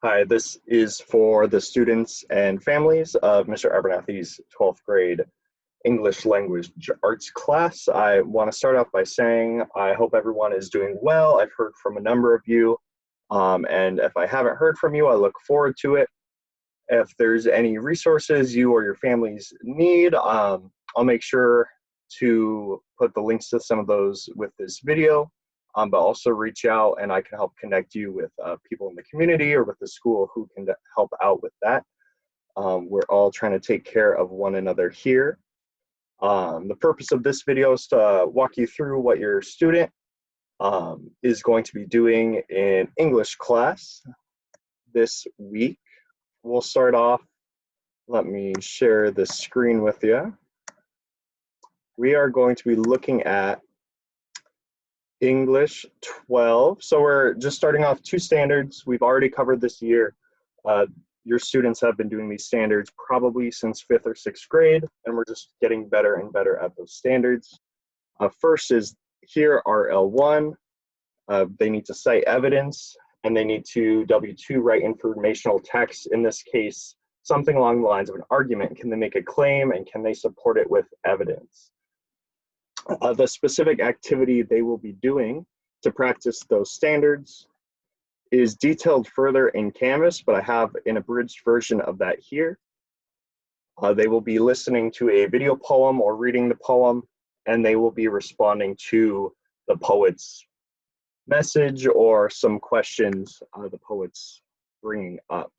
Hi, this is for the students and families of Mr. Abernathy's 12th grade English Language Arts class. I want to start off by saying I hope everyone is doing well. I've heard from a number of you, and if I haven't heard from you, I look forward to it. If there's any resources you or your families need, I'll make sure to put the links to some of those with this video. But also reach out and I can help connect you with people in the community or with the school who can help out with that. We're all trying to take care of one another here. The purpose of this video is to walk you through what your student is going to be doing in English class this week. We'll start off, let me share the screen with you. We are going to be looking at English 12. So we're just starting off 2 standards. We've already covered this year. Your students have been doing these standards probably since 5th or 6th grade, and we're just getting better and better at those standards. First is here are L1. They need to cite evidence, and they need to W2 write informational text. In this case, something along the lines of an argument. Can they make a claim, and can they support it with evidence? The specific activity they will be doing to practice those standards is detailed further in Canvas, but I have an abridged version of that here. They will be listening to a video poem or reading the poem, and they will be responding to the poet's message or some questions the poet's bringing up.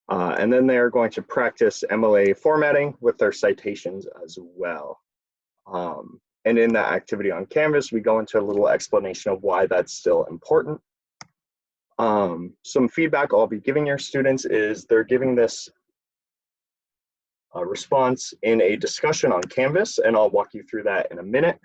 And then they are going to practice MLA formatting with their citations as well. And in that activity on Canvas, we go into a little explanation of why that's still important. Some feedback I'll be giving your students is they're giving this response in a discussion on Canvas, and I'll walk you through that in a minute.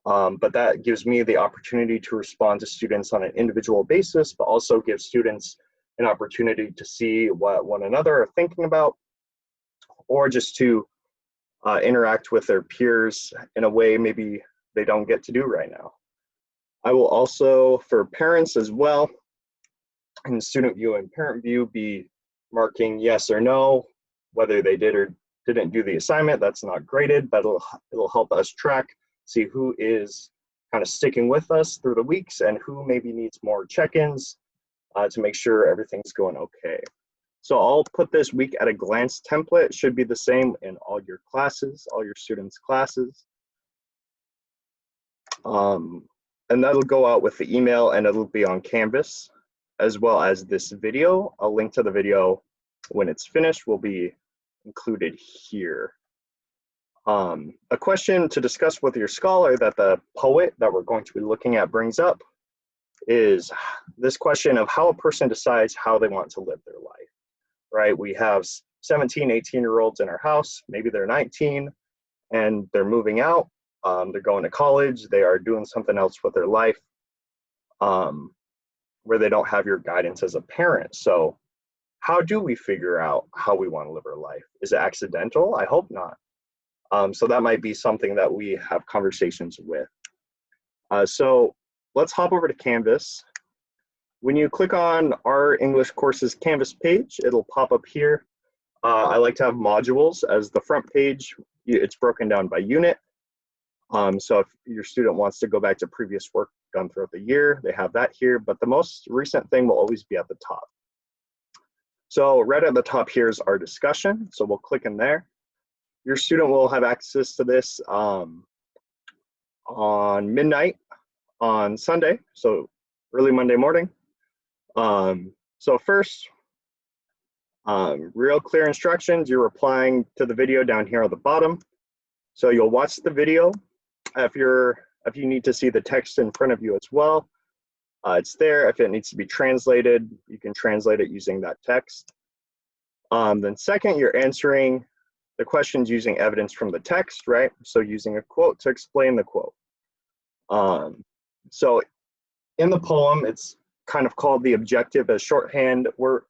But that gives me the opportunity to respond to students on an individual basis, but also give students an opportunity to see what one another are thinking about, or just to interact with their peers in a way maybe they don't get to do right now. I will also, for parents as well, in student view and parent view, be marking yes or no, whether they did or didn't do the assignment. That's not graded, but it'll help us track, see who is kind of sticking with us through the weeks and who maybe needs more check-ins to make sure everything's going okay. So I'll put this week at a glance template. It should be the same in all your classes, all your students' classes. And that'll go out with the email and it'll be on Canvas, as well as this video. A link to the video when it's finished will be included here. A question to discuss with your scholar that the poet that we're going to be looking at brings up is this question of how a person decides how they want to live their life. Right, we have 17, 18-year-olds in our house, maybe they're 19 and they're moving out, they're going to college, they are doing something else with their life where they don't have your guidance as a parent. So how do we figure out how we want to live our life? Is it accidental? I hope not. So that might be something that we have conversations with. So let's hop over to Canvas. When you click on our English courses Canvas page, it'll pop up here. I like to have modules as the front page. It's broken down by unit. So if your student wants to go back to previous work done throughout the year, they have that here, but the most recent thing will always be at the top. So right at the top here is our discussion. So we'll click in there. Your student will have access to this on midnight on Sunday, so early Monday morning. So first, real clear instructions. You're replying to the video down here at the bottom. So you'll watch the video. If you need to see the text in front of you as well, it's there. If it needs to be translated, you can translate it using that text. Then second, you're answering the questions using evidence from the text, right? So using a quote to explain the quote. So in the poem, it's kind of called the objective as shorthand, where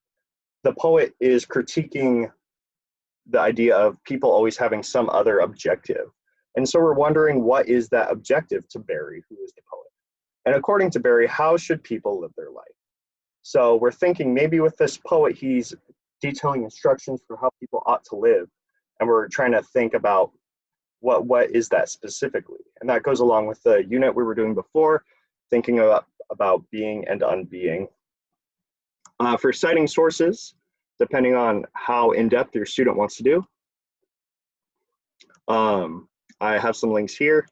the poet is critiquing the idea of people always having some other objective. And so we're wondering, what is that objective to Barry, who is the poet? And according to Barry, how should people live their life? So we're thinking maybe with this poet, he's detailing instructions for how people ought to live. And we're trying to think about what is that specifically? And that goes along with the unit we were doing before, thinking about being and unbeing. For citing sources, depending on how in-depth your student wants to do, I have some links here.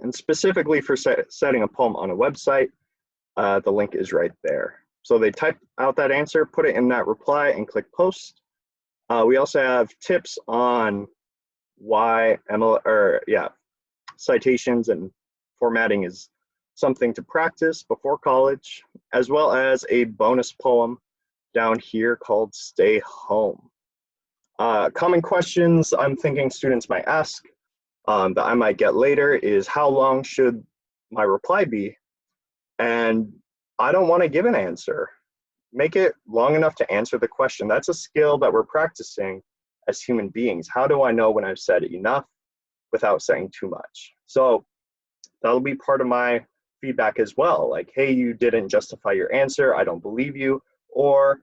And specifically for citing a poem on a website, the link is right there. So they type out that answer, put it in that reply, and click post. We also have tips on why citations and formatting is something to practice before college, as well as a bonus poem down here called Stay Home. Common questions I'm thinking students might ask that I might get later is how long should my reply be? And I don't want to give an answer. Make it long enough to answer the question. That's a skill that we're practicing as human beings. How do I know when I've said enough without saying too much? So that'll be part of my feedback as well. Like, hey, you didn't justify your answer. I don't believe you. Or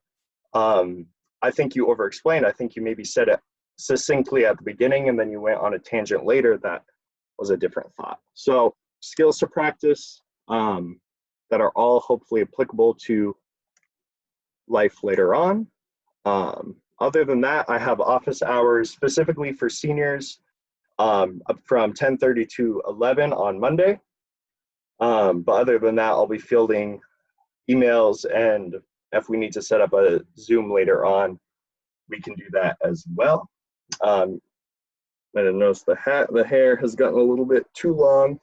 I think you over-explained. I think you maybe said it succinctly at the beginning and then you went on a tangent later that was a different thought. So skills to practice that are all hopefully applicable to life later on. Other than that, I have office hours specifically for seniors from 10:30 to 11 on Monday. But other than that, I'll be fielding emails, and if we need to set up a Zoom later on, we can do that as well. I didn't notice the hair has gotten a little bit too long.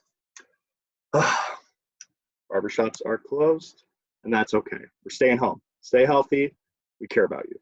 Barbershops are closed, and that's okay. We're staying home. Stay healthy. We care about you.